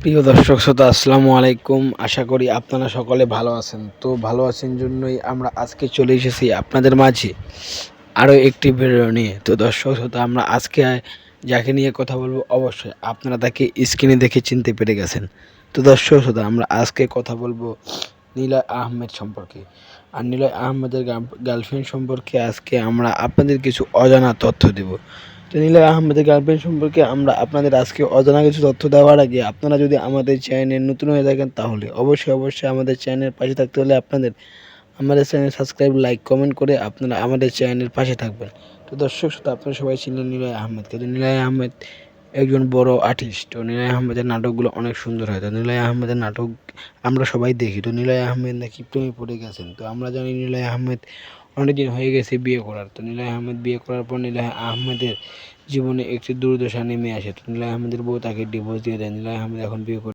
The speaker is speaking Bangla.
প্রিয় দর্শক শ্রোতা আসসালামু আলাইকুম। আশা করি আপনারা সকলে ভালো আছেন। তো ভালো আছেন জন্যই আমরা আজকে চলে এসেছি আপনাদের মাঝে আরও একটি ভিডিও নিয়ে। তো দর্শক শ্রোতা আমরা আজকে যাকে নিয়ে কথা বলবো অবশ্যই আপনারা তাকে স্ক্রিনে দেখে চিনতে পেরে গেছেন। তো দর্শক শ্রোতা আমরা আজকে কথা বলবো নিলয় আহমেদ সম্পর্কে। আর নিলয় আহমেদের গার্লফ্রেন্ড সম্পর্কে আজকে আমরা আপনাদের কিছু অজানা তথ্য দেব। তো নিলয় আহমেদের গার্লফ্রেন্ড সম্পর্কে আমরা আপনাদের আজকে অজানা কিছু তথ্য দেওয়ার আগে আপনারা যদি আমাদের চ্যানেলে নতুন হয়ে থাকেন তাহলে অবশ্যই আমাদের চ্যানেলের পাশে থাকতে হলে আমাদের চ্যানেল সাবস্ক্রাইব, লাইক, কমেন্ট করে আপনারা আমাদের চ্যানেলের পাশে থাকবেন। তো দর্শক শ্রোতা আপনারা সবাই চিনেন নিলয় আহমেদকে। তো নিলয় আহমেদ একজন বড় আর্টিস্ট। তো নিলয় আহমেদের নাটকগুলো অনেক সুন্দর হয়। তো নিলয় আহমেদের নাটক আমরা সবাই দেখি। তো নিলয় আহমেদ নাকি প্রেমে পড়ে গেছেন। তো আমরা জানি নিলয় আহমেদ অনেকদিন হয়ে গেছে বিয়ে করার। তো নিলয় আহমেদ বিয়ে করার পর নিলয় আহমেদের জীবনে একটি দুর্দশা নেমে আসে। তো নিলয় আহমেদের বউ তাকে ডিভোর্স দিয়ে দেয়। নিলয় আহমেদ এখন বিয়ে করে